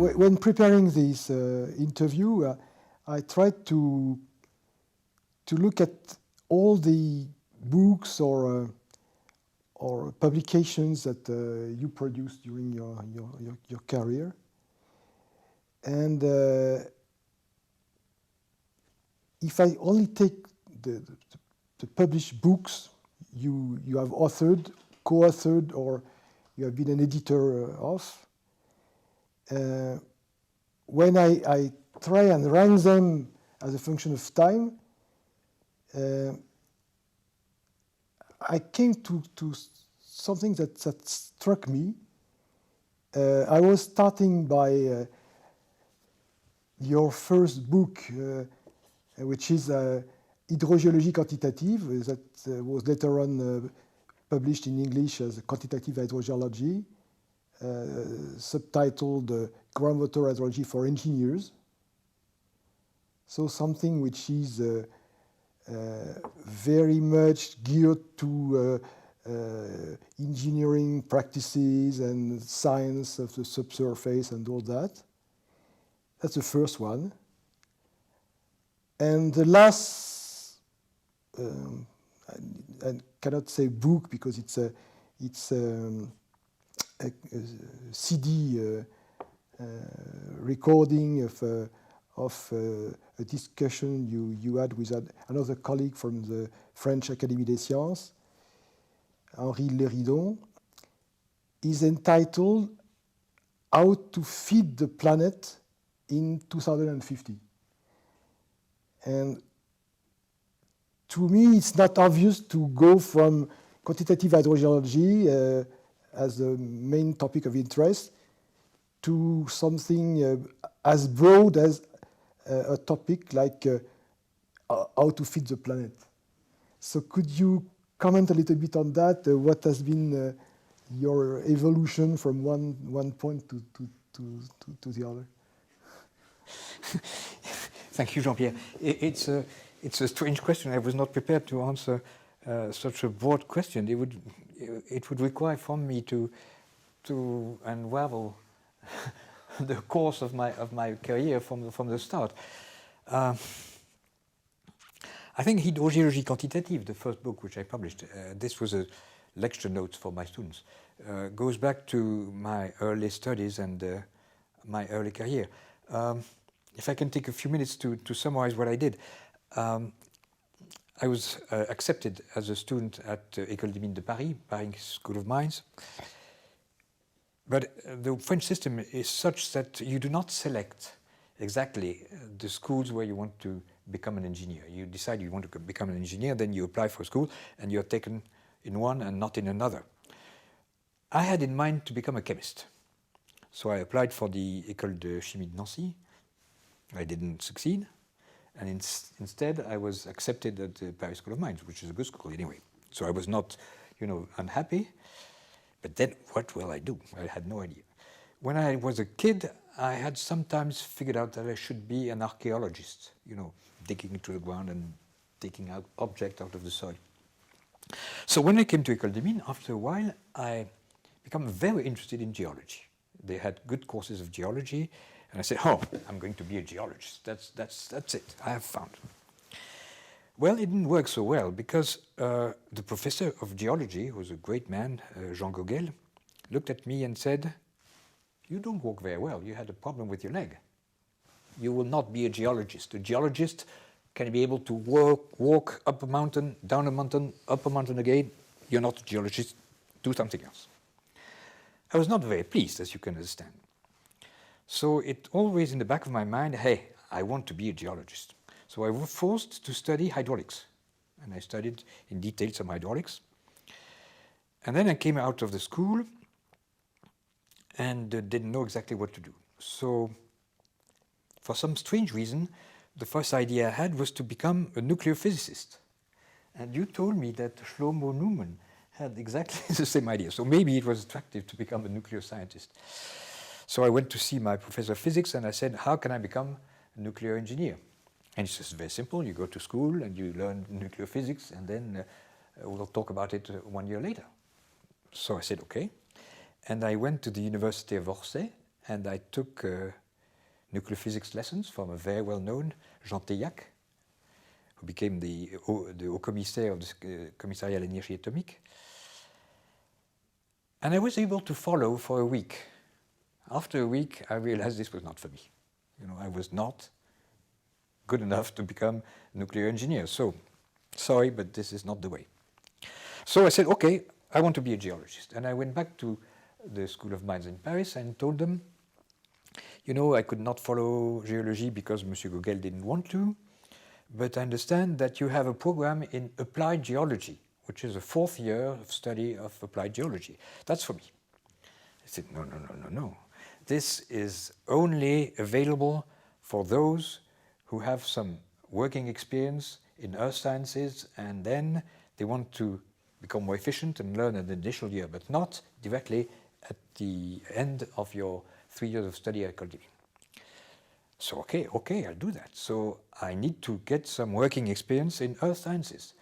when preparing this interview, I tried to look at all the books or publications that you produced during your career, and if I only take the published books you have authored, co-authored, or you have been an editor of, when I try and rank them as a function of time, I came to something that struck me. I was starting by your first book, which is Hydrogeology quantitative, that was later on published in English as Quantitative Hydrogeology, subtitled Groundwater Hydrology for Engineers. So something which is very much geared to engineering practices and science of the subsurface and all that. That's the first one. And the last, I cannot say book because it's a CD recording of a discussion you had with another colleague from the French Académie des Sciences, Henri Léridon, is entitled How to Feed the Planet in 2050. And to me, it's not obvious to go from quantitative hydrogeology as the main topic of interest to something as broad as a topic like how to feed the planet. So could you comment a little bit on that? What has been your evolution from one point to the other? Thank you, Jean-Pierre. It's a strange question. I was not prepared to answer such a broad question. It would require from me to unravel the course of my career from the start. I think Hydrogeology Quantitative, the first book which I published, this was a lecture notes for my students, goes back to my early studies and my early career. If I can take a few minutes to summarize what I did. I was accepted as a student at École des Mines de Paris, Paris School of Mines. But the French system is such that you do not select exactly the schools where you want to become an engineer. You decide you want to become an engineer, then you apply for a school, and you're taken in one and not in another. I had in mind to become a chemist. So I applied for the École de Chimie de Nancy. I didn't succeed. And instead, I was accepted at the Paris School of Mines, which is a good school anyway. So I was not, unhappy. But then what will I do? I had no idea. When I was a kid, I had sometimes figured out that I should be an archaeologist, digging into the ground and taking out objects out of the soil. So when I came to École des Mines, after a while, I became very interested in geology. They had good courses of geology. And I said, I'm going to be a geologist. That's it. I have found. Well, it didn't work so well because the professor of geology, who was a great man, Jean Gogel, looked at me and said, you don't walk very well. You had a problem with your leg. You will not be a geologist. A geologist can be able to walk up a mountain, down a mountain, up a mountain again. You're not a geologist. Do something else. I was not very pleased, as you can understand. So it always in the back of my mind, hey, I want to be a geologist. So I was forced to study hydraulics. And I studied in detail some hydraulics. And then I came out of the school and didn't know exactly what to do. So for some strange reason, the first idea I had was to become a nuclear physicist. And you told me that Shlomo Neumann had exactly the same idea. So maybe it was attractive to become a nuclear scientist. So I went to see my professor of physics and I said, how can I become a nuclear engineer? And he says, very simple, you go to school and you learn nuclear physics and then we'll talk about it 1 year later. So I said, okay. And I went to the University of Orsay and I took nuclear physics lessons from a very well-known Jean Teillac, who became the haut commissaire of the Commissariat à l'énergie atomique. And I was able to follow for a week. After a week, I realized this was not for me. You know, I was not good enough to become a nuclear engineer. So, sorry, but this is not the way. So I said, okay, I want to be a geologist. And I went back to the School of Mines in Paris and told them, you know, I could not follow geology because Monsieur Gogel didn't want to, but I understand that you have a program in applied geology, which is a 4th year of study of applied geology. That's for me. I said, no, no, no, no, no. This is only available for those who have some working experience in earth sciences, and then they want to become more efficient and learn an initial year, but not directly at the end of your 3 years of study at École de Mines. So, okay, I'll do that. So I need to get some working experience in earth sciences.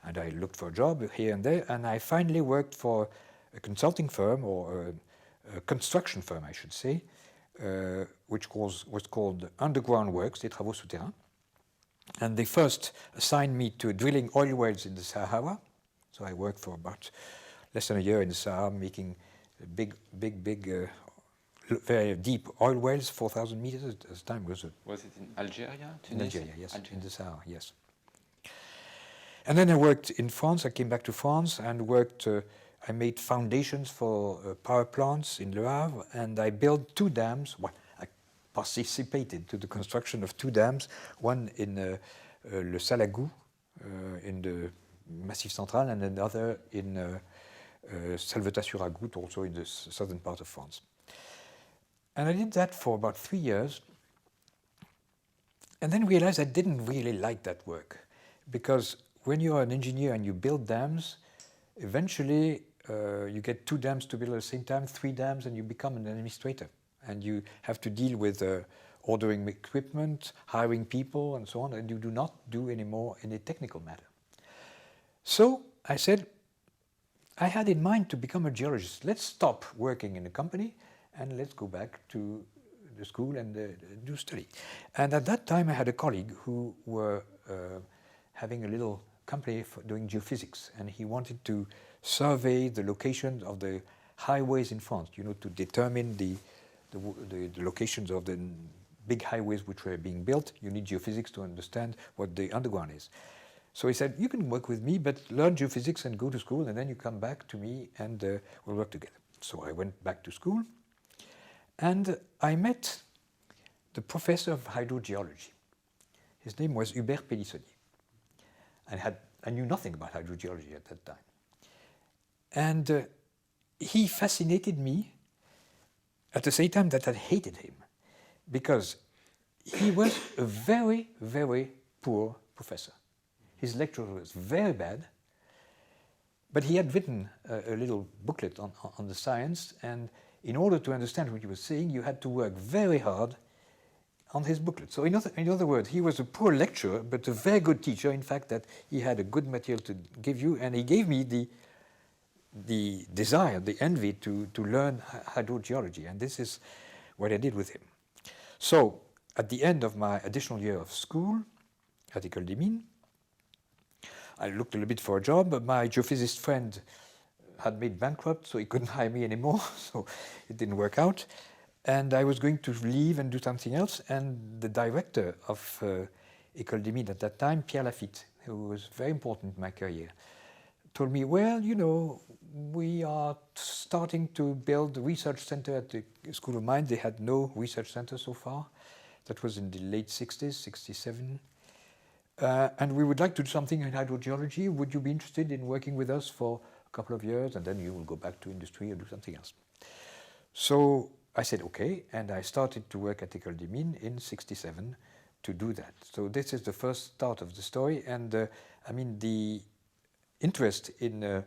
And I looked for a job here and there, and I finally worked for a consulting firm, or a construction firm, I should say, which was called Underground Works, des Travaux Souterrains. And they first assigned me to drilling oil wells in the Sahara. So I worked for about less than a year in the Sahara, making big, very deep oil wells, 4,000 meters at the time. Was it in Algeria? In Algeria, yes, Algeria. in the Sahara, yes. And then I worked in France. I came back to France and worked. I made foundations for power plants in Le Havre, and I built 2 dams. Well, I participated to the construction of 2 dams, one in Le Salagou, in the Massif Central, and another in Salvetat-sur-Agout, also in the southern part of France. And I did that for about 3 years, and then realized I didn't really like that work, because when you are an engineer and you build dams, eventually you get 2 dams to build at the same time, 3 dams, and you become an administrator. And you have to deal with ordering equipment, hiring people, and so on, and you do not do anymore any technical matter. So I said, I had in mind to become a geologist. Let's stop working in a company and let's go back to the school and do study. And at that time I had a colleague who were having a little company for doing geophysics, and he wanted to survey the location of the highways in France, you know, to determine the locations of the big highways which were being built. You need geophysics to understand what the underground is. So he said, you can work with me, but learn geophysics and go to school, and then you come back to me and we'll work together. So I went back to school, and I met the professor of hydrogeology. His name was Hubert Pélissonnier. I knew nothing about hydrogeology at that time. And he fascinated me at the same time that I hated him, because he was a very, very poor professor. His lecture was very bad, but he had written a little booklet on the science, and in order to understand what he was saying, you had to work very hard on his booklet. So in other words, he was a poor lecturer, but a very good teacher, in fact, that he had a good material to give you, and he gave me the desire, the envy to learn hydrogeology, and this is what I did with him. So at the end of my additional year of school at École des Mines, I looked a little bit for a job, but my geophysicist friend had made bankrupt, so he couldn't hire me anymore, so it didn't work out. And I was going to leave and do something else, and the director of École des Mines at that time, Pierre Lafitte, who was very important in my career, told me, well, you know, we are starting to build a research center at the School of Mines. They had no research center so far. That was in the late 60s, 67. And we would like to do something in hydrogeology. Would you be interested in working with us for a couple of years, and then you will go back to industry or do something else? So I said, okay, and I started to work at École des Mines in 67 to do that. So this is the first start of the story, and I mean, the interest in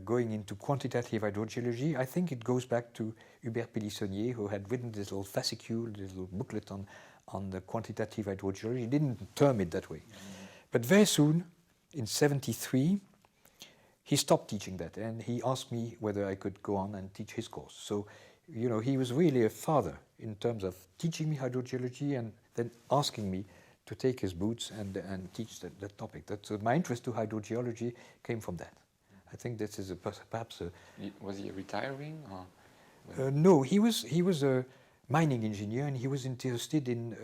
going into quantitative hydrogeology, I think it goes back to Hubert Pélissonnier, who had written this little fascicule, this little booklet on the quantitative hydrogeology. He didn't term it that way. But very soon, in 73, he stopped teaching that, and he asked me whether I could go on and teach his course. So you know, he was really a father in terms of teaching me hydrogeology and then asking me to take his boots and teach that topic. My interest to hydrogeology came from that. I think this is perhaps a... Was he retiring? Or? No, he was a mining engineer, and he was interested in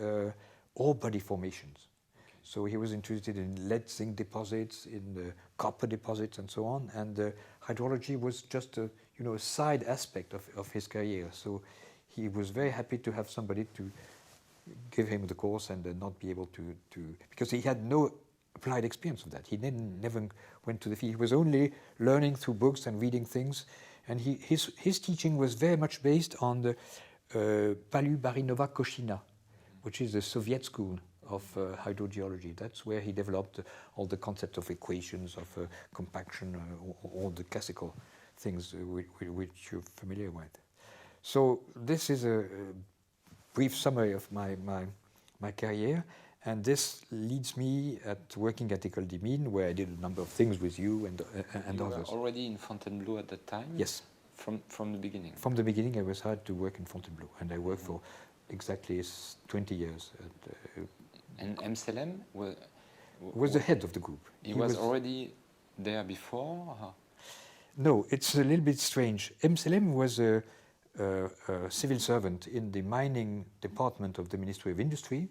ore body formations. Okay. So he was interested in lead zinc deposits, in copper deposits, and so on. And hydrology was just a side aspect of his career. So he was very happy to have somebody to give him the course and not be able to because he had no applied experience of that. He never went to the field. He was only learning through books and reading things. And his teaching was very much based on the Palu-Barinova-Koshina, which is the Soviet school of hydrogeology. That's where he developed all the concepts of equations, of compaction, all the classical things which you're familiar with. So this is a brief summary of my career. And this leads me at working at École des Mines, where I did a number of things with you and you others. Were already in Fontainebleau at that time? Yes. From the beginning? From the beginning, I was hired to work in Fontainebleau, and I worked for exactly 20 years. And MCLM was the head of the group. He was already there before? No, it's a little bit strange. MCLM was a civil servant in the mining department of the Ministry of Industry,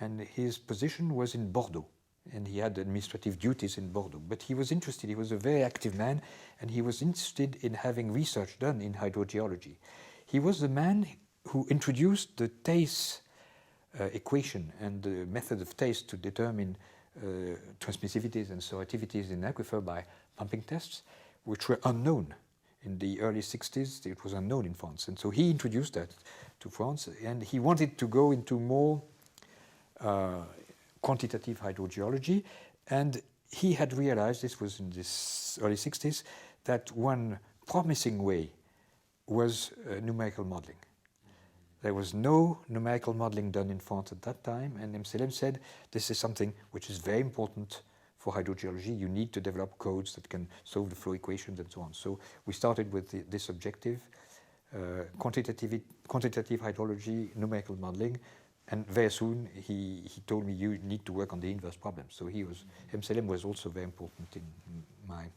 and his position was in Bordeaux, and he had administrative duties in Bordeaux. But he was interested, he was a very active man, and he was interested in having research done in hydrogeology. He was the man who introduced the TACE equation and the method of TACE to determine transmissivities and sororativities in aquifer by pumping tests, which were unknown. In the early 60s, it was unknown in France. And so he introduced that to France, and he wanted to go into more quantitative hydrogeology, and he had realized, this was in the early 60s, that one promising way was numerical modeling. There was no numerical modeling done in France at that time, and MCLM said, this is something which is very important for hydrogeology. You need to develop codes that can solve the flow equations and so on. So we started with this objective, quantitative hydrology, numerical modeling, and very soon he told me, you need to work on the inverse problem. So MCLM was also very important in my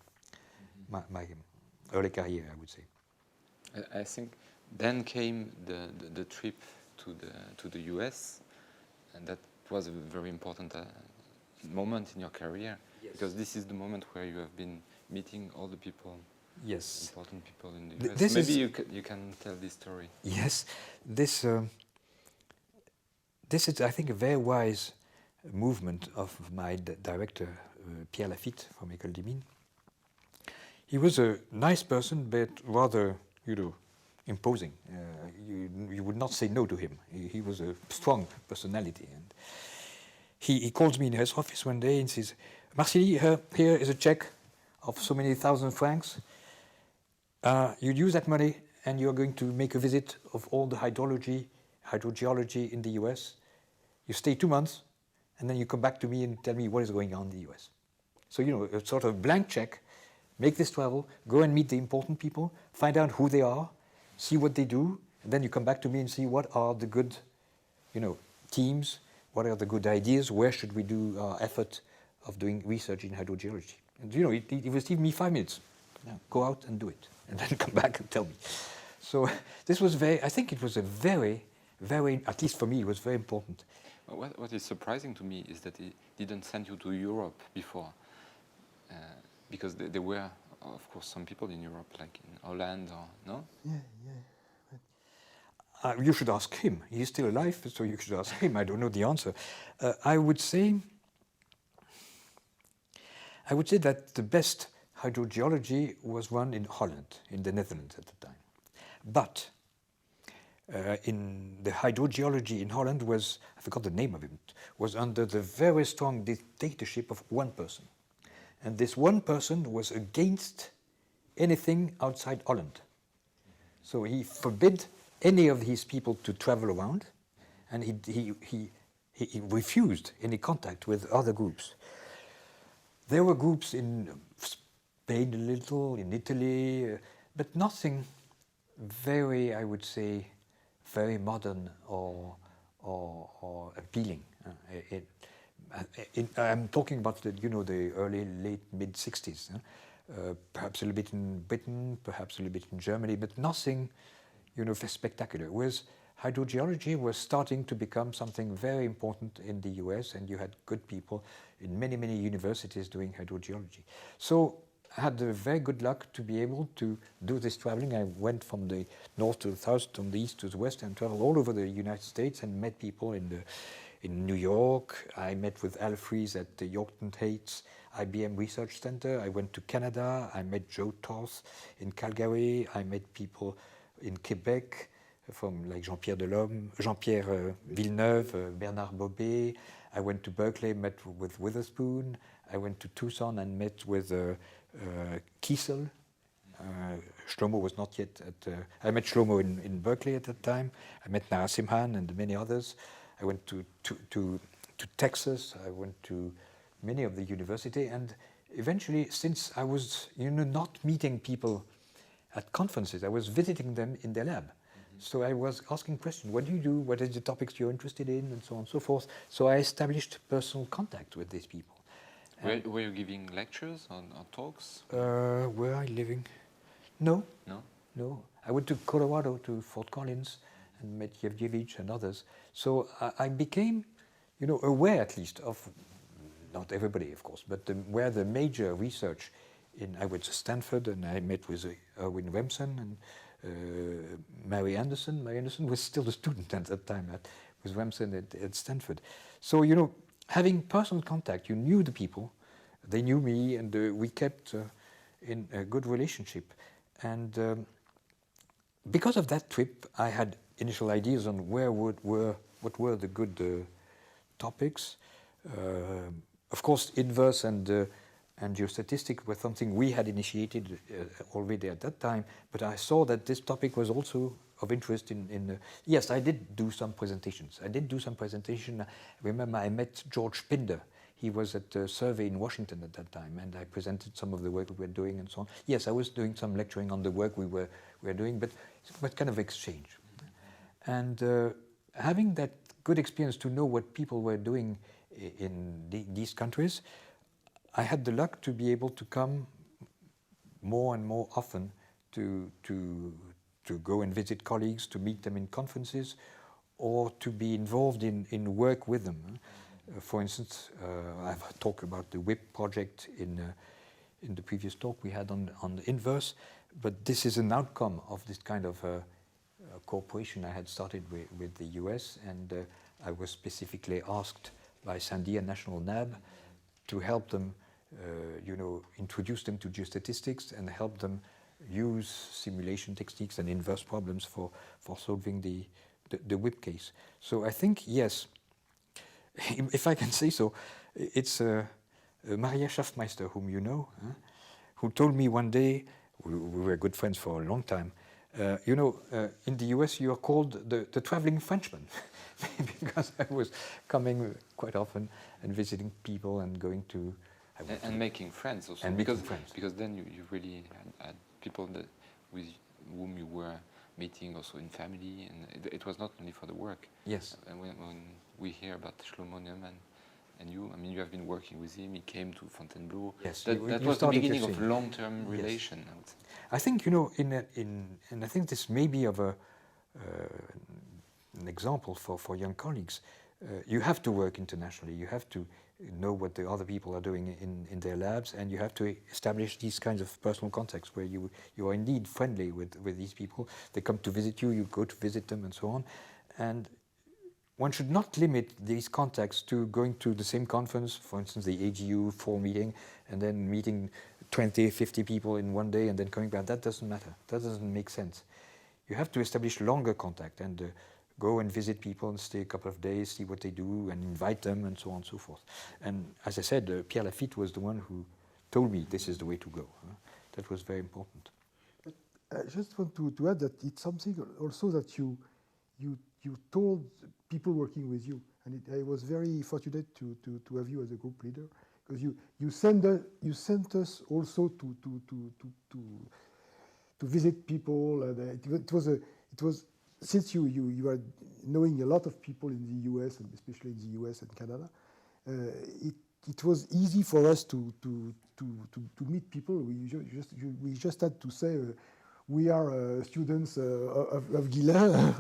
early career, I would say. I think then came the trip to the US, and that was a very important moment in your career. Yes. Because this is the moment where you have been meeting all the people. Yes. Important people in the US. Maybe you can tell this story. Yes, this is, I think, a very wise movement of my director, Pierre Lafitte, from École des Mines. He was a nice person, but rather, imposing. You would not say no to him. He was a strong personality. And he called me in his office one day and says, Marsily, here is a check of so many thousand francs. You use that money and you're going to make a visit of all the hydrogeology in the US. You stay 2 months and then you come back to me and tell me what is going on in the US. So, a sort of blank check, make this travel, go and meet the important people, find out who they are, see what they do, and then you come back to me and see what are the good, teams, what are the good ideas, where should we do our effort of doing research in hydrogeology. And, it was even me 5 minutes. Go out and do it, and then come back and tell me. So this was I think it was a very, very, at least for me, it was very important. What is surprising to me is that he didn't send you to Europe before, because there were, of course, some people in Europe, like in Holland, or no? Yeah. You should ask him. He's still alive, so you should ask him. I don't know the answer. I would say that the best hydrogeology was run in Holland, in the Netherlands at the time. But in the hydrogeology in Holland was, I forgot the name of it, was under the very strong dictatorship of one person. And this one person was against anything outside Holland. So he forbid any of his people to travel around, and he refused any contact with other groups. There were groups in Spain a little, in Italy, but nothing very, I would say, very modern or appealing. I'm talking about the, you know, the early, late, mid 60s. Perhaps a little bit in Britain, perhaps a little bit in Germany, but nothing, you know, spectacular. Whereas hydrogeology was starting to become something very important in the US, and you had good people in many, many universities doing hydrogeology. So I had the very good luck to be able to do this traveling. I went from the north to the south, from the east to the west, and traveled all over the United States and met people in New York. I met with Al Fries at the Yorkton Heights IBM Research Center. I went to Canada. I met Joe Toth in Calgary. I met people in Quebec from like Jean-Pierre Delhomme, Jean-Pierre Villeneuve, Bernard Bobet. I went to Berkeley, met with Witherspoon. I went to Tucson and met with Kiesel. Shlomo was not yet at... I met Shlomo in Berkeley at that time. I met Narasimhan and many others. I went to Texas. I went to many of the university. And eventually, since I was, you know, not meeting people at conferences, I was visiting them in their lab. So I was asking questions. What do you do? What are the topics you're interested in? And so on and so forth. So I established personal contact with these people. Were you giving lectures or talks? Were I living? No. No? No. I went to Colorado, to Fort Collins, and met Yevgevich and others. So I became, you know, aware at least of, not everybody, of course, but where the major research I went to Stanford, and I met with Erwin Remsen and Mary Anderson. Mary Anderson was still a student at that time with Remsen at Stanford. So, you know, having personal contact, you knew the people, they knew me, and we kept in a good relationship. And because of that trip, I had initial ideas on what were the good topics. Of course, inverse and geostatistics were something we had initiated already at that time, but I saw that this topic was also of interest yes, I did do some presentations. I remember I met George Pinder. He was at a survey in Washington at that time, and I presented some of the work we were doing and so on. Yes, I was doing some lecturing on the work we were doing, but kind of exchange. And having that good experience to know what people were doing in these countries, I had the luck to be able to come more and more often to go and visit colleagues, to meet them in conferences, or to be involved in work with them. For instance, I've talked about the WIP project in the previous talk we had on the inverse, but this is an outcome of this kind of cooperation I had started with the US, and I was specifically asked by Sandia National Lab to help them, you know, introduce them to geostatistics and help them use simulation techniques and inverse problems for solving the WIP case. So I think, yes, if I can say so, it's Maria Schaffmeister, whom you know, who told me one day, we were good friends for a long time, you know, in the US you are called the traveling Frenchman, because I was coming quite often and visiting people and going to... And making friends also. And because, making friends. Because then you really had people with whom you were meeting also in family, and it was not only for the work. Yes. And when we hear about Shlomo Neumann and you, I mean, you have been working with him, he came to Fontainebleau. Yes. That was the beginning of long-term relation. Yes. I think, you know, and I think this may be of an example for young colleagues. You have to work internationally. You have to know what the other people are doing in their labs, and you have to establish these kinds of personal contacts where you are indeed friendly with these people. They come to visit you, you go to visit them, and so on. And one should not limit these contacts to going to the same conference, for instance, the AGU 4 meeting, and then meeting 20, 50 people in one day and then coming back. That doesn't matter. That doesn't make sense. You have to establish longer contact and go and visit people and stay a couple of days, see what they do, and invite them, and so on and so forth. And as I said, Pierre Lafitte was the one who told me this is the way to go. That was very important. But I just want to add that it's something also that you told people working with you, and I was very fortunate to have you as a group leader, because you sent us also visit people. And it was since you are knowing a lot of people in the U.S. and especially in the U.S. and Canada, it was easy for us to meet people. We just had to say we are students of Ghislain,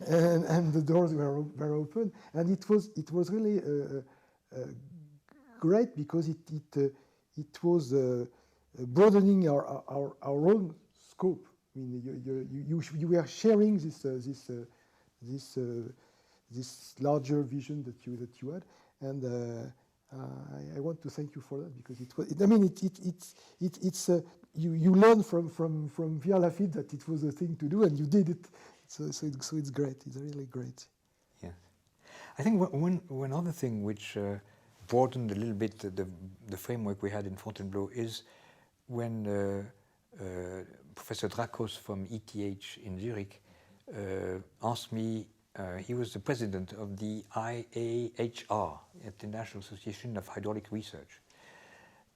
and the doors were open, and it was really great because it was broadening our own scope. I mean, you were sharing this larger vision that you had, and I want to thank you for that because it was. I mean, it's you learn from Pierre Lafitte that it was a thing to do, and you did it. So it's great. It's really great. Yeah, I think one other thing which broadened a little bit the framework we had in Fontainebleau is when Professor Drakos from ETH in Zurich asked me. He was the president of the IAHR, International Association of Hydraulic Research,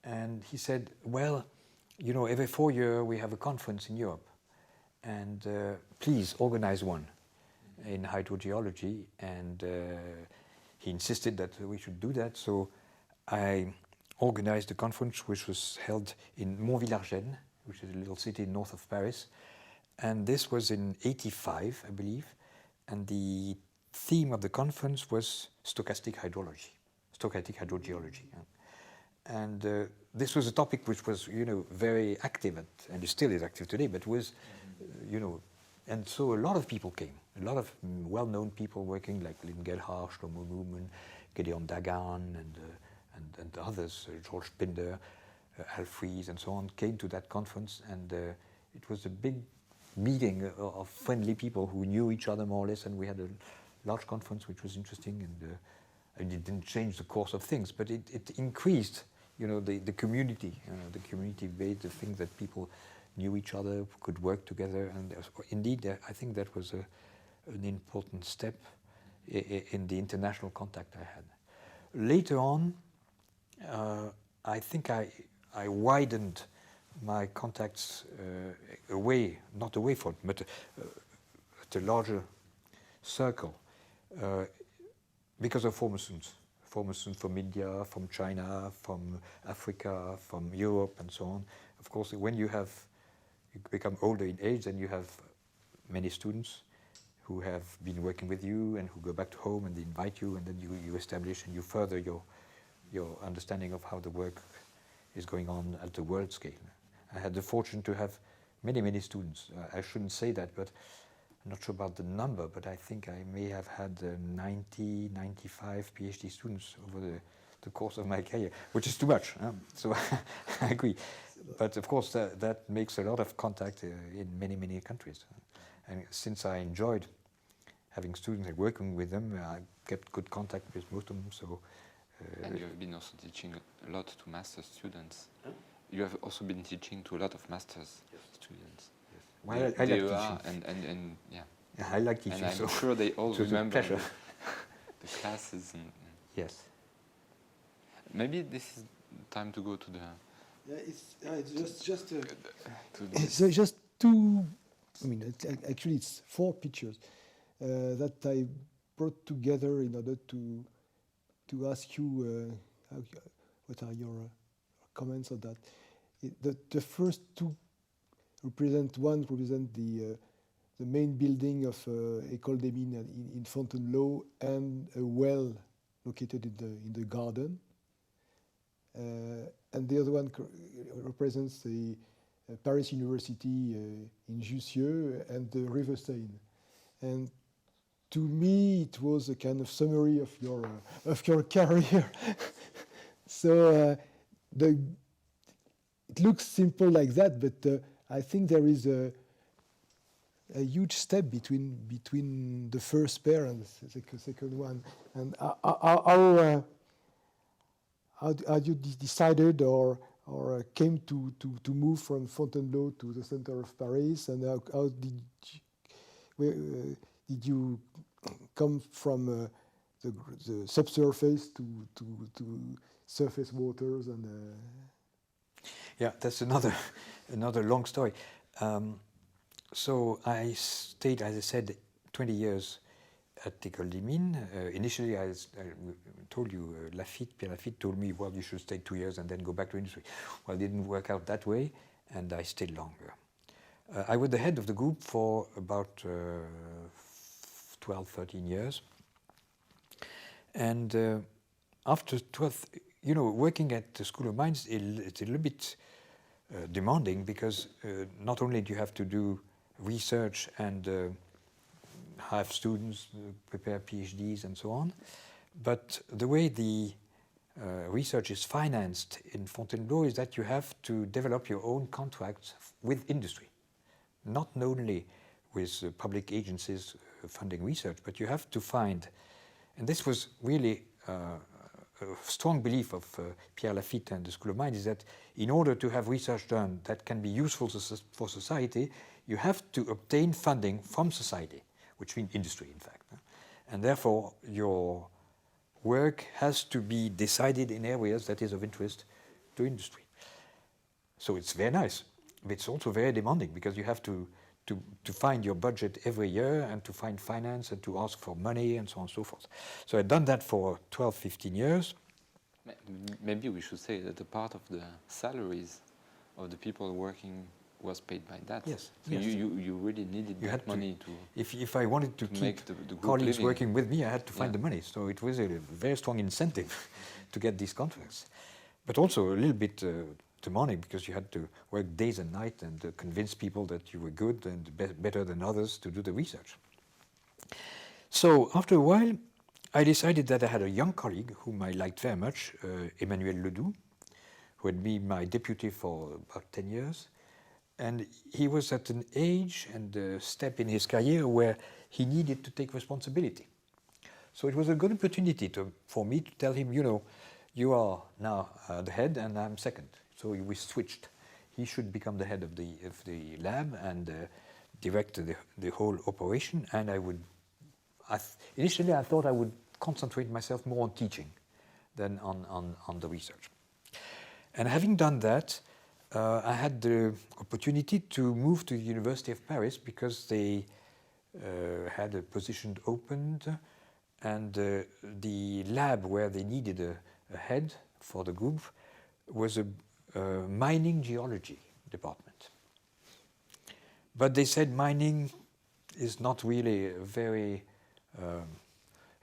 and he said, "Well, you know, every 4 years we have a conference in Europe, and please organize one in hydrogeology." And he insisted that we should do that, so I organized a conference which was held in Mont-Villar-Gene, which is a little city north of Paris, and this was in '85, I believe. And the theme of the conference was stochastic hydrology, stochastic hydrogeology. And this was a topic which was, you know, very active, and it still is active today, but was, you know, and so a lot of people came, a lot of well-known people working like Lynn Gelhard, Shlomo Newman, Gedeon Dagan, and others, George Pinder, Al Fries, and so on, came to that conference, and it was a big meeting of friendly people who knew each other more or less, and we had a large conference which was interesting, and it didn't change the course of things, but it increased, you know, the community made the thing that people knew each other, could work together, and indeed I think that was an important step in the international contact I had. Later on, I think I widened my contacts away, not away from, but at a larger circle because of former students from India, from China, from Africa, from Europe, and so on. Of course, when you become older in age, then you have many students who have been working with you and who go back to home and they invite you, and then you establish and you further your understanding of how the work is going on at the world scale. I had the fortune to have many students. I shouldn't say that, but I'm not sure about the number, but I think I may have had 90, 95 PhD students over the course of my career, which is too much. So I agree. But of course, that makes a lot of contact in many countries. And since I enjoyed having students and working with them, I kept good contact with most of them. So. And you have been also teaching a lot to master's students. Huh? You have also been teaching to a lot of master's students. Yes. Well, I like teaching. And yeah. I like teaching. And I'm sure they all remember the classes. And yes. Maybe this is time to go to the. Yeah, it's just two. I mean, actually, it's 4 pictures that I brought together in order to ask you what are your comments on that. The first 2 represent the main building of École des Mines in Fontainebleau and a well located in the garden. And the other one represents the Paris University in Jussieu and the River Seine. And to me, it was a kind of summary of your career. So it looks simple like that, but I think there is a huge step between the first pair and the second one. And how you decided or came to move from Fontainebleau to the center of Paris, and how did you come from the subsurface to surface waters and? Yeah, that's another another long story. So I stayed, as I said, 20 years at École des Mines. Initially, I told you, Pierre Lafitte told me, well, you should stay 2 years and then go back to industry. Well, it didn't work out that way, and I stayed longer. I was the head of the group for about 12, 13 years. And after 12, you know, working at the School of Mines, it's a little bit demanding, because not only do you have to do research and have students prepare PhDs and so on, but the way the research is financed in Fontainebleau is that you have to develop your own contracts with industry, not only with public agencies funding research, but you have to find, and this was really a strong belief of Pierre Lafitte and the School of Mines, is that in order to have research done that can be useful for society, you have to obtain funding from society, which means industry, in fact. And therefore, your work has to be decided in areas that is of interest to industry. So it's very nice, but it's also very demanding, because you have to find your budget every year and to find finance and to ask for money and so on and so forth. So I've done that for 12, 15 years. Maybe we should say that a part of the salaries of the people working was paid by that. Yes. So yes. you really needed that money to. If I wanted to keep make the colleagues living. working with me, I had to find the money. So it was a very strong incentive to get these contracts, but also a little bit demanding, because you had to work days and nights and convince people that you were good and better than others to do the research. So after a while, I decided that I had a young colleague whom I liked very much, Emmanuel Ledoux, who had been my deputy for about 10 years. And he was at an age and a step in his career where he needed to take responsibility. So it was a good opportunity for me to tell him, you know, you are now the head and I'm second. So we switched. He should become the head of the lab and direct the whole operation. And I would, initially I thought I would concentrate myself more on teaching than on the research. And having done that, I had the opportunity to move to the University of Paris, because they had a position opened, and the lab where they needed a head for the group was a mining geology department. But they said mining is not really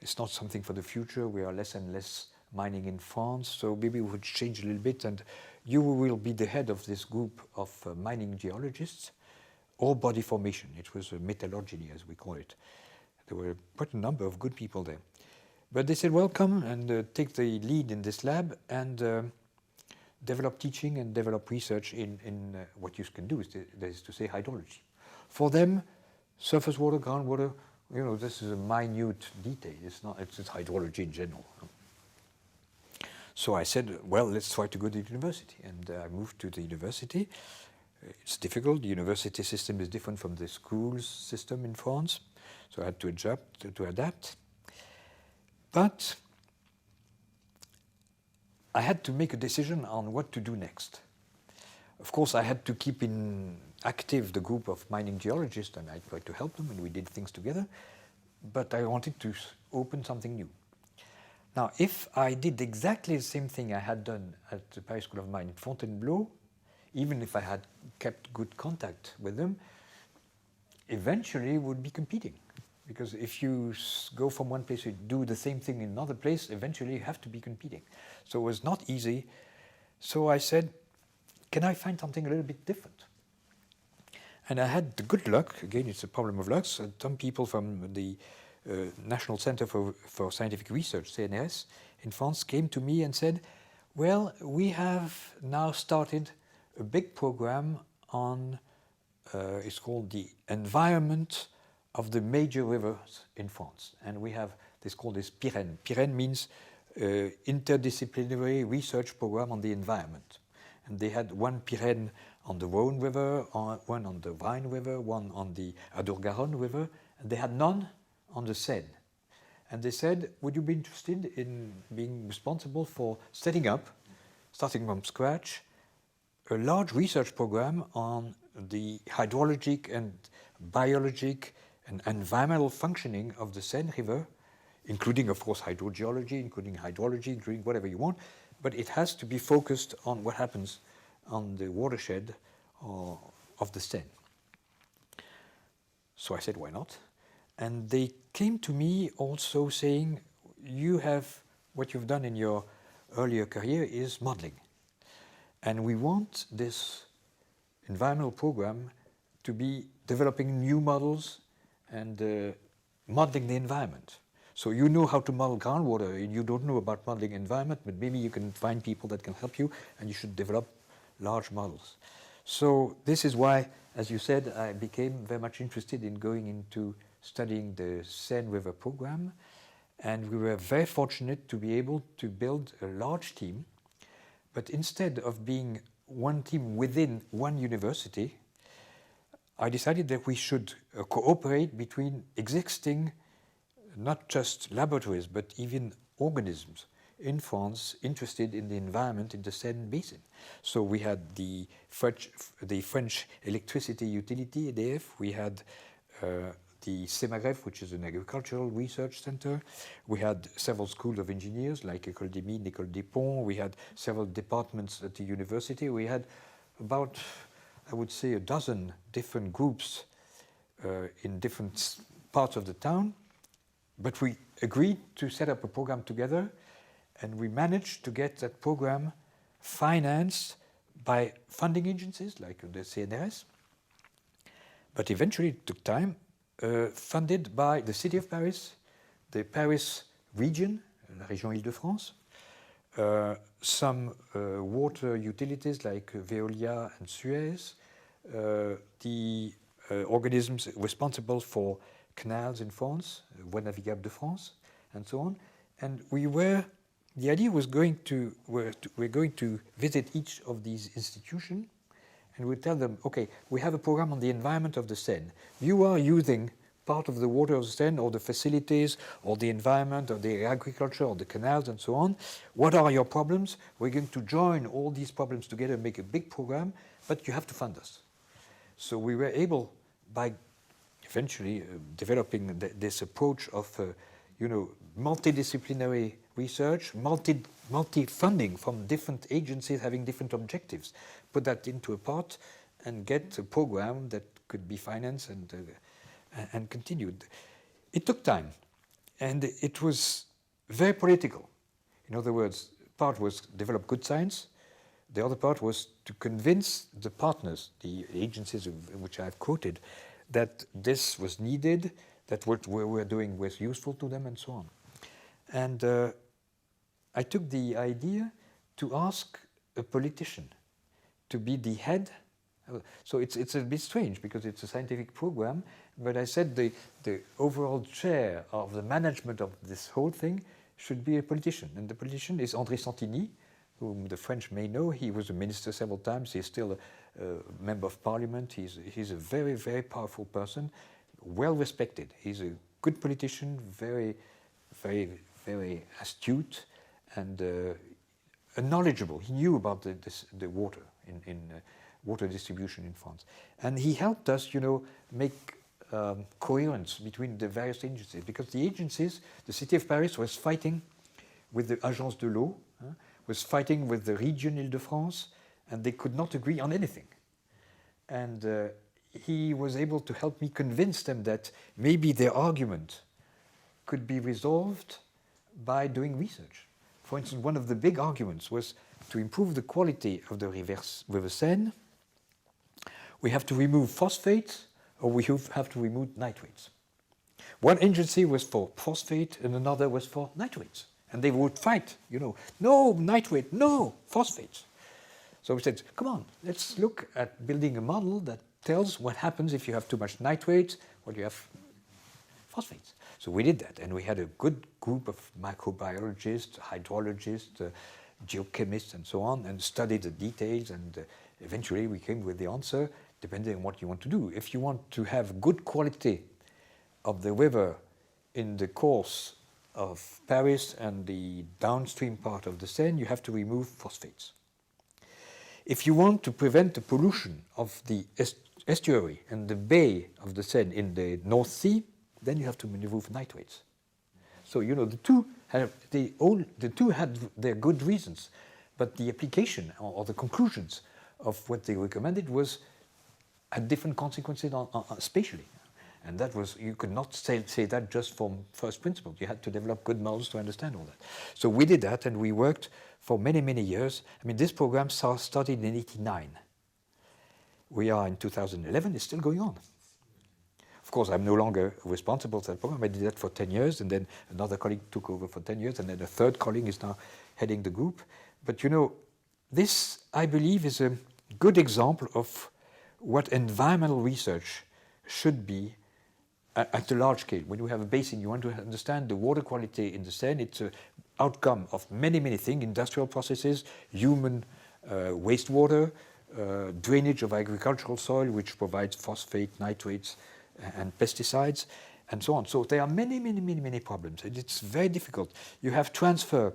it's not something for the future. We are less and less mining in France, so maybe we would change a little bit, and you will be the head of this group of mining geologists, or body formation. It was a metallurgy, as we call it. There were quite a number of good people there. But they said, well, come and take the lead in this lab and develop teaching and develop research in what you can do, that is to say, hydrology. For them, surface water, groundwater, you know, this is a minute detail. It's hydrology in general. So I said, well, let's try to go to the university. And I moved to the university. It's difficult. The university system is different from the schools system in France. So I had to adapt. But I had to make a decision on what to do next. Of course, I had to keep active the group of mining geologists, and I tried to help them, and we did things together. But I wanted to open something new. Now, if I did exactly the same thing I had done at the Paris School of Mines in Fontainebleau, even if I had kept good contact with them, eventually would be competing. Because if you go from one place to do the same thing in another place, eventually you have to be competing. So it was not easy. So I said, can I find something a little bit different? And I had the good luck, again it's a problem of luck, so some people from the National Center for Scientific Research, CNRS, in France came to me and said, well, we have now started a big program on, it's called the environment of the major rivers in France. And we have this called this PIREN. PIREN means interdisciplinary research program on the environment. And they had one PIREN on the Rhône River, one on the Rhine River, one on the Adour-Garonne River, and they had none on the Seine. And they said, would you be interested in being responsible for setting up, starting from scratch, a large research program on the hydrologic and biologic and environmental functioning of the Seine River, including, of course, hydrogeology, including hydrology, including whatever you want, but it has to be focused on what happens on the watershed of the Seine. So I said, why not? And they came to me also saying, what you've done in your earlier career is modeling. And we want this environmental program to be developing new models and modeling the environment. So you know how to model groundwater, and you don't know about modeling environment, but maybe you can find people that can help you, and you should develop large models. So this is why, as you said, I became very much interested in going into studying the Seine River program, and we were very fortunate to be able to build a large team. But instead of being one team within one university, I decided that we should cooperate between existing, not just laboratories, but even organisms in France interested in the environment in the Seine basin. So we had the French electricity utility, EDF. We had the CEMAGREF, which is an agricultural research center. We had several schools of engineers, like École des Mines, École des Ponts. We had several departments at the university. We had about, I would say, a dozen different groups in different parts of the town. But we agreed to set up a program together, and we managed to get that program financed by funding agencies like the CNRS. But eventually it took time. Funded by the city of Paris, the Paris region, la région Île-de-France, some water utilities like Veolia and Suez, the organisms responsible for canals in France, Voies Navigables de France, and so on. And the idea was we're going to visit each of these institutions, and we tell them, okay, we have a program on the environment of the Seine. You are using part of the water of the Seine, or the facilities, or the environment, or the agriculture, or the canals, and so on. What are your problems? We're going to join all these problems together and make a big program, but you have to fund us. So we were able, by eventually developing this approach of multidisciplinary research, multi-funding from different agencies having different objectives, put that into a pot and get a program that could be financed and continued. It took time, and it was very political. In other words, part was develop good science, the other part was to convince the partners, the agencies which I've quoted, that this was needed, that what we were doing was useful to them, and so on. And I took the idea to ask a politician to be the head. So it's a bit strange because it's a scientific program, but I said the overall chair of the management of this whole thing should be a politician. And the politician is André Santini, whom the French may know. He was a minister several times. He's still a member of parliament. He's a very, very powerful person, well respected. He's a good politician, very, very, very astute, and knowledgeable. He knew about the water in water distribution in France, and he helped us, make coherence between the various agencies, because the agencies, the city of Paris was fighting with the Agence de l'eau, was fighting with the region Île-de-France, and they could not agree on anything. And he was able to help me convince them that maybe their argument could be resolved by doing research. For instance, one of the big arguments was to improve the quality of the River Seine, we have to remove phosphates, or we have to remove nitrates. One agency was for phosphate and another was for nitrates. And they would fight, no nitrate, no phosphates. So we said, come on, let's look at building a model that tells what happens if you have too much nitrates or you have phosphates. So we did that, and we had a good group of microbiologists, hydrologists, geochemists, and so on, and studied the details, and eventually we came with the answer, depending on what you want to do. If you want to have good quality of the river in the course of Paris and the downstream part of the Seine, you have to remove phosphates. if you want to prevent the pollution of the estuary and the bay of the Seine in the North Sea, then you have to remove nitrates. So you know the two had their good reasons, but the application or the conclusions of what they recommended had different consequences spatially, and that was, you could not say that just from first principles. You had to develop good models to understand all that. So we did that, and we worked for many years. I mean, this program started in '89. We are in 2011. It's still going on. Of course, I'm no longer responsible for that program. I did that for 10 years, and then another colleague took over for 10 years, and then a third colleague is now heading the group. But you know, this, I believe, is a good example of what environmental research should be at a large scale. When you have a basin, you want to understand the water quality in the Seine. It's an outcome of many things: industrial processes, human wastewater, drainage of agricultural soil, which provides phosphate, nitrates, and pesticides, and so on. So there are many problems, and it's very difficult. You have transfer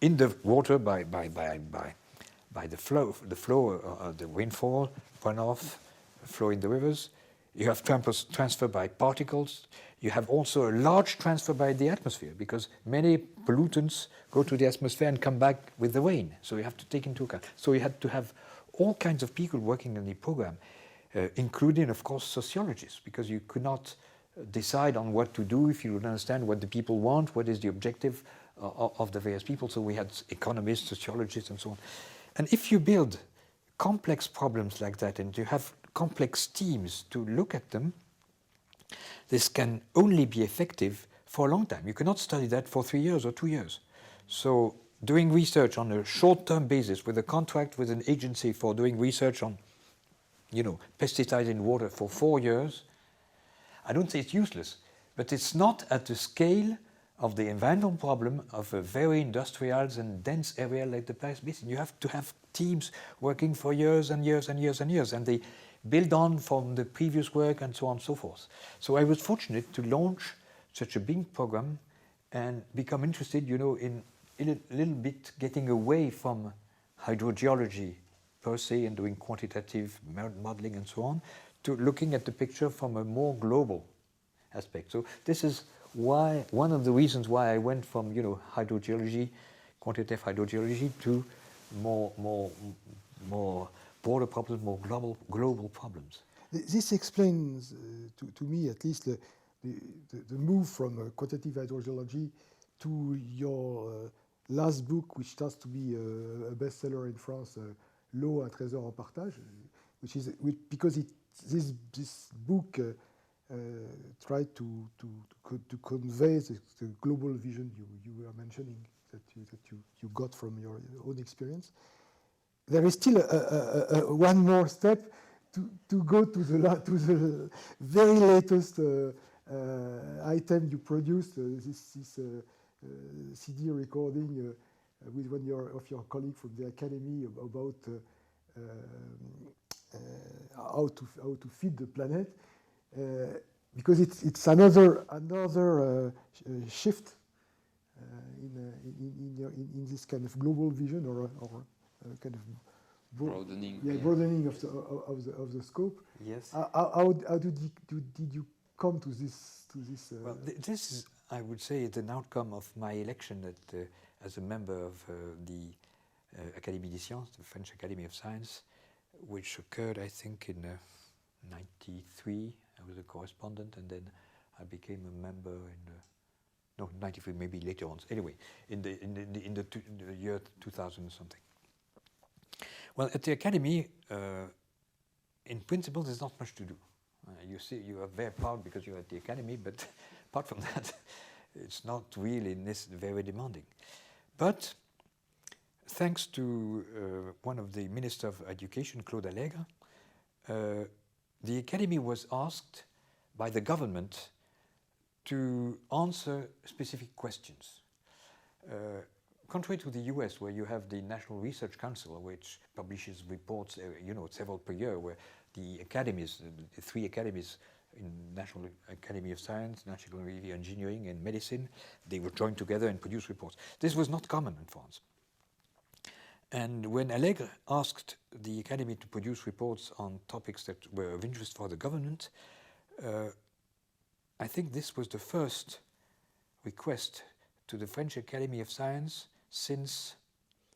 in the water by the flow, the rainfall, runoff, flow in the rivers. You have transfer by particles. You have also a large transfer by the atmosphere, because many pollutants go to the atmosphere and come back with the rain. So you have to take into account. So you had to have all kinds of people working on the program, including, of course, sociologists, because you could not decide on what to do if you don't understand what the people want, what is the objective of the various people. So we had economists, sociologists, and so on. And if you build complex problems like that, and you have complex teams to look at them, this can only be effective for a long time. You cannot study that for 3 years or 2 years. So doing research on a short-term basis with a contract with an agency for doing research on, you know, pesticides in water for 4 years, I don't say it's useless, but it's not at the scale of the environmental problem of a very industrialized and dense area like the Paris Basin. You have to have teams working for years and years, and they build on from the previous work and so on and so forth. So I was fortunate to launch such a big program and become interested, you know, in a little bit getting away from hydrogeology per se and doing quantitative modeling and so on, to looking at the picture from a more global aspect. So this is why, one of the reasons why I went from, you know, hydrogeology, quantitative hydrogeology, to more broader problems, more global problems. This explains, to me at least, the move from quantitative hydrogeology to your last book, which starts to be a bestseller in France, L'eau, un trésor en partage, because this book tried to convey the global vision you were mentioning that you got from your own experience. There is still one more step to go to the very latest item you produced, this CD recording with one of your colleagues from the academy about how to feed the planet, because it's another shift in this kind of global vision or kind of broadening of the scope. Yes. How did you come to this? Well, this is, I would say, an outcome of my election as a member of the Académie des Sciences, the French Academy of Science, which occurred, I think, in '93. I was a correspondent, and then I became a member in 93, maybe later on. Anyway, in the year 2000 or something. Well, at the Academy, in principle, there's not much to do. You see, you are very proud because you're at the Academy, but apart from that, it's not really very demanding. But thanks to one of the Minister of Education, Claude Allègre, the Academy was asked by the government to answer specific questions. Contrary to the US, where you have the National Research Council, which publishes reports, several per year, where the academies, the 3 academies in National Academy of Science, National Academy of Engineering, and Medicine, they would join together and produce reports. This was not common in France. And when Allègre asked the Academy to produce reports on topics that were of interest for the government, I think this was the first request to the French Academy of Science since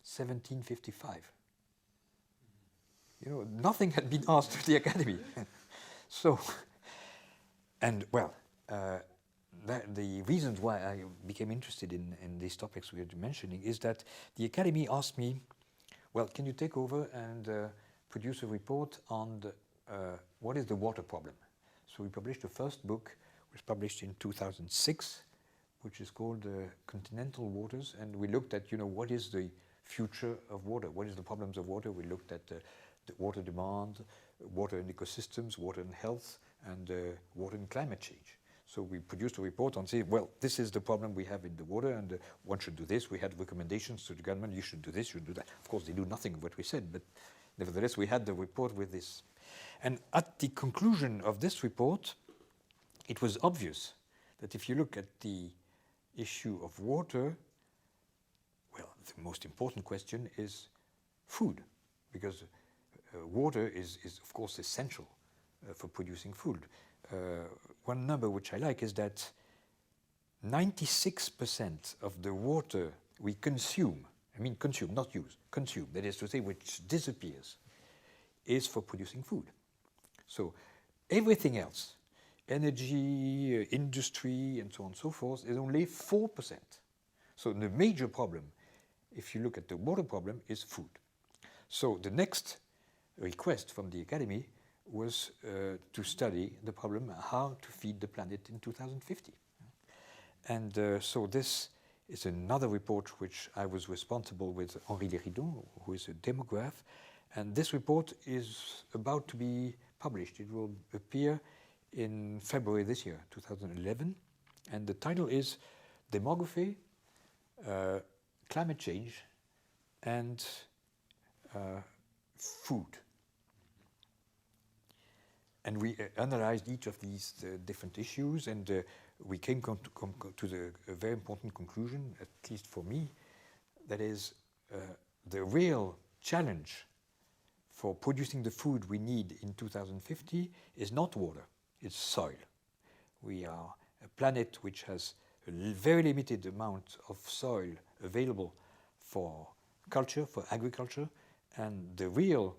1755. You know, nothing had been asked of the Academy. So, and well, the reasons why I became interested in these topics we were mentioning is that the Academy asked me, well, can you take over and produce a report on what is the water problem? So we published the first book, which was published in 2006, which is called Continental Waters, and we looked at, you know, what is the future of water? What is the problems of water? We looked at the water demand, water in ecosystems, water in health, and water in climate change. So we produced a report on saying, well, this is the problem we have in the water, and one should do this. We had recommendations to the government, you should do this, you should do that. Of course, they do nothing of what we said, but nevertheless, we had the report with this. And at the conclusion of this report, it was obvious that if you look at the issue of water, well, the most important question is food, because water is of course essential for producing food. One number which I like is that 96% of the water we consume, I mean consume, not use, consume, that is to say which disappears, is for producing food. So everything else, energy, industry, and so on and so forth, is only 4%. So the major problem, if you look at the water problem, is food. So the next request from the Academy was to study the problem how to feed the planet in 2050. And so this is another report which I was responsible with Henri Léridon, who is a demograph, and this report is about to be published. It will appear in February this year, 2011, and the title is Demography, Climate Change, and Food. And we analyzed each of these different issues, and we came to the very important conclusion, at least for me, that is the real challenge for producing the food we need in 2050 is not water, it's soil. We are a planet which has a very limited amount of soil available for culture, for agriculture, and the real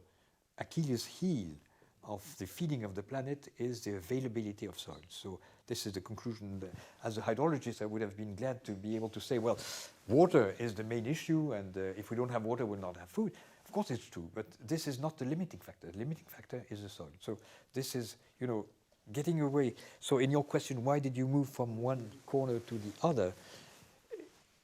Achilles heel of the feeding of the planet is the availability of soil. So this is the conclusion. As a hydrologist, I would have been glad to be able to say, well, water is the main issue, and if we don't have water, we'll not have food. Of course it's true, but this is not the limiting factor. The limiting factor is the soil. So this is, you know, getting away. So in your question, why did you move from one corner to the other?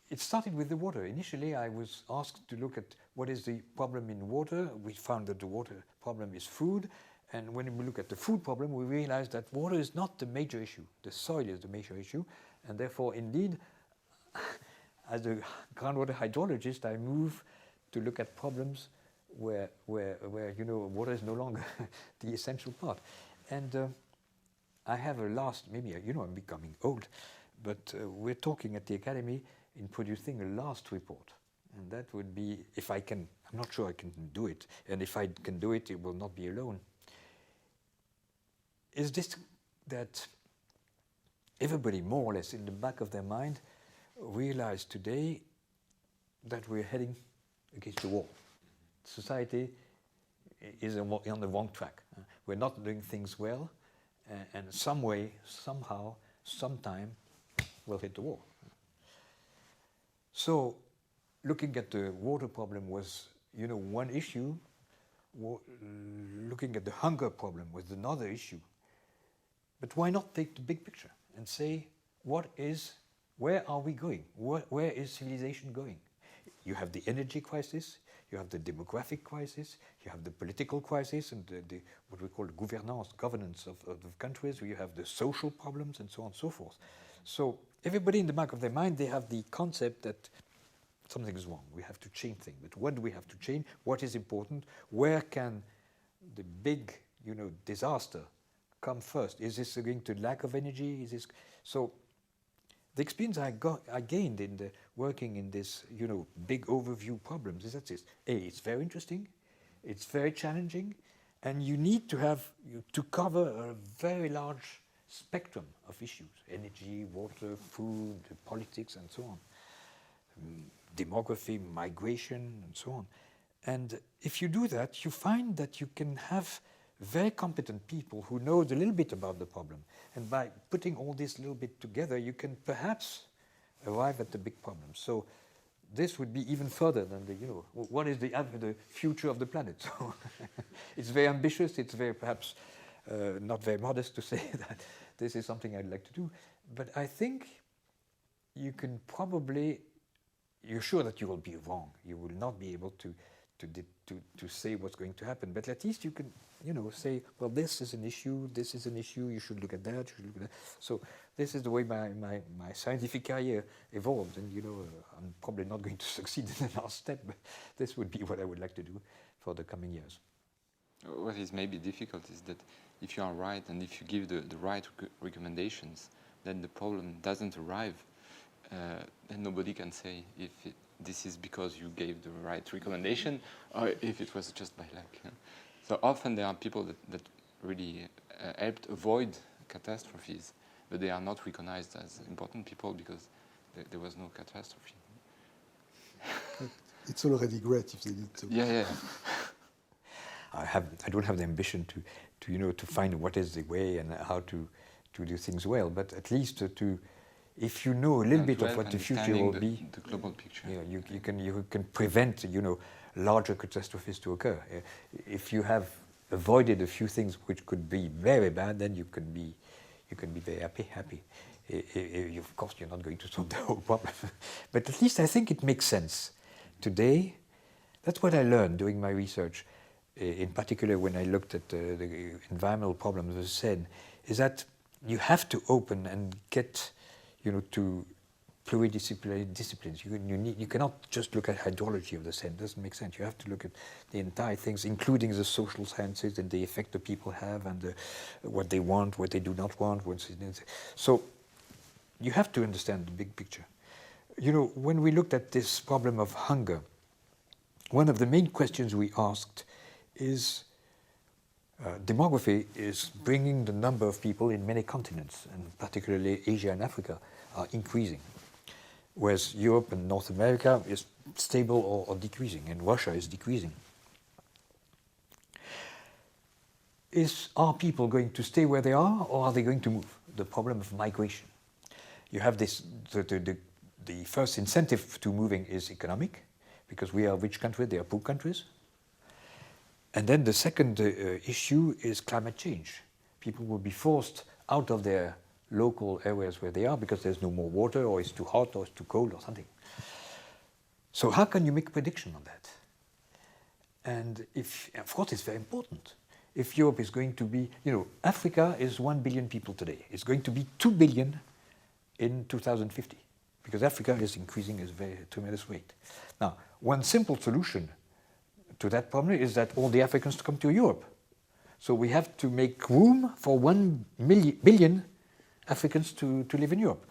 It started with the water. Initially, I was asked to look at what is the problem in water. We found that the water problem is food. And when we look at the food problem, we realize that water is not the major issue. The soil is the major issue. And therefore, indeed, as a groundwater hydrologist, I move to look at problems where you know, water is no longer the essential part. And I have a last, maybe, you know, I'm becoming old, but we're talking at the Academy in producing a last report. And that would be, if I can, I'm not sure I can do it. And if I can do it, it will not be alone. Is this that everybody, more or less, in the back of their mind, realize today that we're heading against the wall. Society is on the wrong track. We're not doing things well, and some way, somehow, sometime, we'll hit the wall. So, looking at the water problem was, you know, one issue. Looking at the hunger problem was another issue. But why not take the big picture and say, where are we going? Where is civilization going? You have the energy crisis, you have the demographic crisis, you have the political crisis and what we call governance of countries, you have the social problems and so on and so forth. So everybody in the back of their mind, they have the concept that something is wrong, we have to change things. But what do we have to change? What is important? Where can the big, you know, disaster come first? Is this going to lack of energy? Is this so? the experience I gained in the working in this, big overview problems is that it's very interesting, it's very challenging, and you need to have to cover a very large spectrum of issues: energy, water, food, politics, and so on, demography, migration, and so on. And if you do that, you find that you can have very competent people who know a little bit about the problem. And by putting all this little bit together, you can perhaps arrive at the big problem. So this would be even further than what is the future of the planet? So it's very ambitious. It's very perhaps not very modest to say that this is something I'd like to do. But I think you can probably, you're sure that you will be wrong. You will not be able to say what's going to happen. But at least you can, say, well, this is an issue, you should look at that, you should look at that. So this is the way my scientific career evolved. And, I'm probably not going to succeed in the last step, but this would be what I would like to do for the coming years. What is maybe difficult is that if you are right and if you give the right recommendations, then the problem doesn't arrive. Then nobody can say if this is because you gave the right recommendation or if it was just by luck. So often there are people that really helped avoid catastrophes, but they are not recognized as important people because there was no catastrophe. It's already great if they did so. Yeah. I don't have the ambition to find what is the way and how to do things well, but at least if you know a little bit of what the future will be, the global picture. You can prevent larger catastrophes to occur. If you have avoided a few things which could be very bad, then you can be very happy. Of course, you're not going to solve the whole problem, but at least I think it makes sense. Today, that's what I learned doing my research, in particular when I looked at the environmental problems of the Seine, is that you have to open and get to pluridisciplinary disciplines. You cannot just look at hydrology of the Seine. It doesn't make sense. You have to look at the entire things, including the social sciences and the effect that people have and what they want, what they do not want. So you have to understand the big picture. When we looked at this problem of hunger, one of the main questions we asked is demography is bringing the number of people in many continents, and particularly Asia and Africa, are increasing, whereas Europe and North America is stable or decreasing, and Russia is decreasing. Are people going to stay where they are, or are they going to move? The problem of migration. You have this, the first incentive to moving is economic, because we are rich countries, they are poor countries. And then the second issue is climate change. People will be forced out of their local areas where they are because there's no more water, or it's too hot, or it's too cold, or something. So how can you make a prediction on that? And of course, it's very important. If Europe is going to be, Africa is 1 billion people today. It's going to be 2 billion in 2050, because Africa is increasing at a very tremendous rate. Now, one simple solution to that problem is that all the Africans come to Europe. So we have to make room for 1 billion Africans to live in Europe.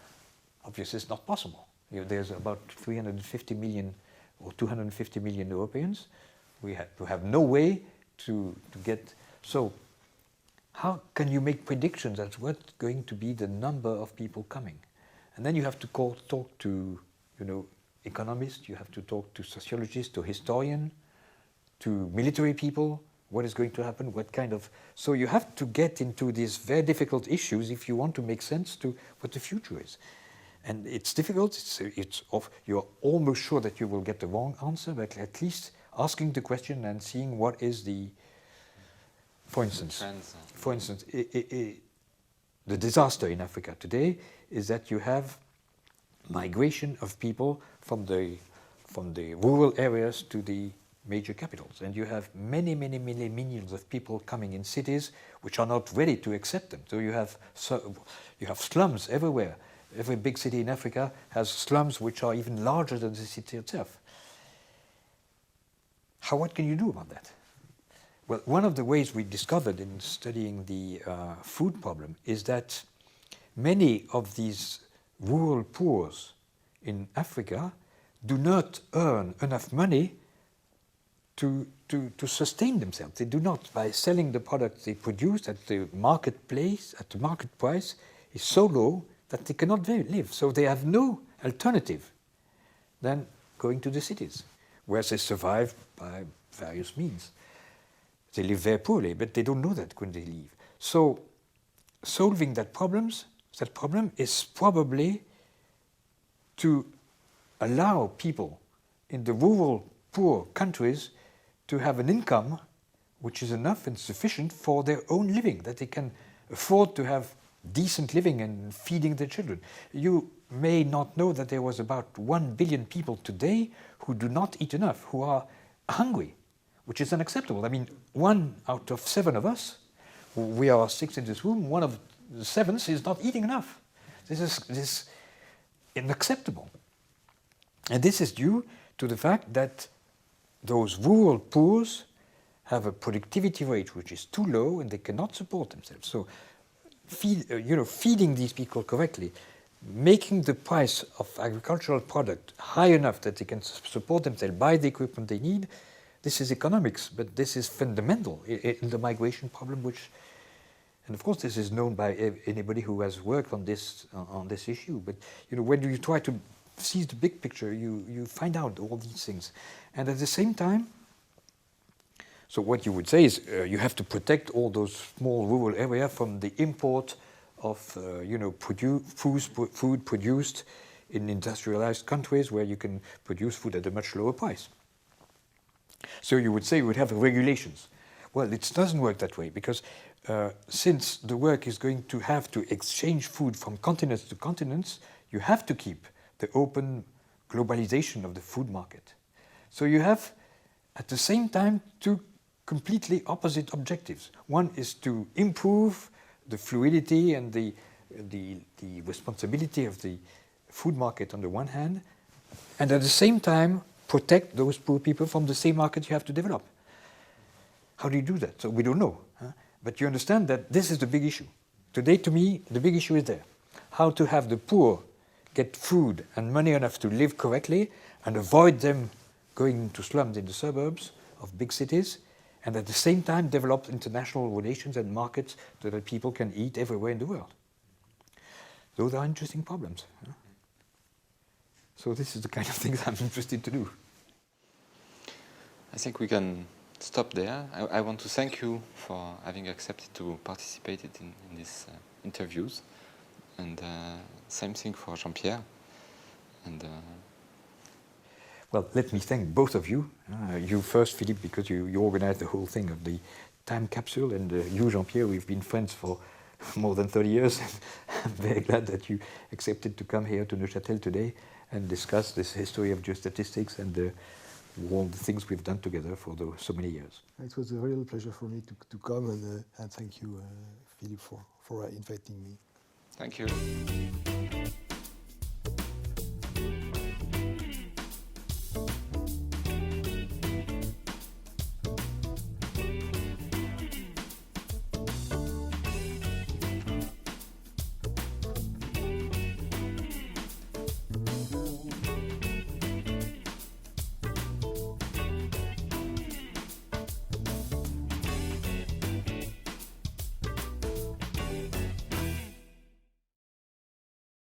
Obviously, it's not possible. There's about 350 million or 250 million Europeans. We have no way to get. So how can you make predictions as what's going to be the number of people coming? And then you have to talk to economists, you have to talk to sociologists, to historians, to military people, what is going to happen, what kind of... So you have to get into these very difficult issues if you want to make sense to what the future is. And it's difficult, you're almost sure that you will get the wrong answer, but at least asking the question and seeing what is the... For instance, the disaster in Africa today is that you have migration of people from the rural areas to the major capitals, and you have many millions of people coming in cities which are not ready to accept them. So you have slums everywhere. Every big city in Africa has slums which are even larger than the city itself. What can you do about that? Well, one of the ways we discovered in studying the food problem is that many of these rural poor in Africa do not earn enough money to sustain themselves. They do not, by selling the products they produce at the marketplace, at the market price, is so low that they cannot live. So they have no alternative than going to the cities, where they survive by various means. They live very poorly, but they don't know that when they leave. So solving that problem is probably to allow people in the rural poor countries to have an income which is enough and sufficient for their own living, that they can afford to have decent living and feeding their children. You may not know that there was about 1 billion people today who do not eat enough, who are hungry, which is unacceptable. I mean, 1 out of 7 of us, we are 6 in this room, 1 of the 7 is not eating enough. This is unacceptable. And this is due to the fact that those rural poor have a productivity rate which is too low and they cannot support themselves. So feeding these people correctly, making the price of agricultural product high enough that they can support themselves, buy the equipment they need, this is economics, but this is fundamental in the migration problem, and of course this is known by anybody who has worked on this issue. But when you try to see the big picture, you find out all these things. And at the same time, so what you would say is you have to protect all those small rural areas from the import of food produced in industrialized countries where you can produce food at a much lower price. So you would say you would have regulations. Well, it doesn't work that way, because since the work is going to have to exchange food from continents to continents, you have to keep the open globalization of the food market. So you have, at the same time, 2 completely opposite objectives. One is to improve the fluidity and the responsibility of the food market on the one hand, and at the same time protect those poor people from the same market you have to develop. How do you do that? So we don't know. But you understand that this is the big issue. Today, to me, the big issue is there. How to have the poor get food and money enough to live correctly and avoid them going into slums in the suburbs of big cities, and at the same time develop international relations and markets so that people can eat everywhere in the world. Those are interesting problems. So this is the kind of things I'm interested to do. I think we can stop there. I want to thank you for having accepted to participate in these interviews. And same thing for Jean-Pierre. And well, let me thank both of you. You first, Philippe, because you organized the whole thing of the time capsule, and you, Jean-Pierre, we've been friends for more than 30 years. I'm very glad that you accepted to come here to Neuchâtel today and discuss this history of geostatistics and all the things we've done together for so many years. It was a real pleasure for me to come, and thank you, Philippe, for inviting me. thank you.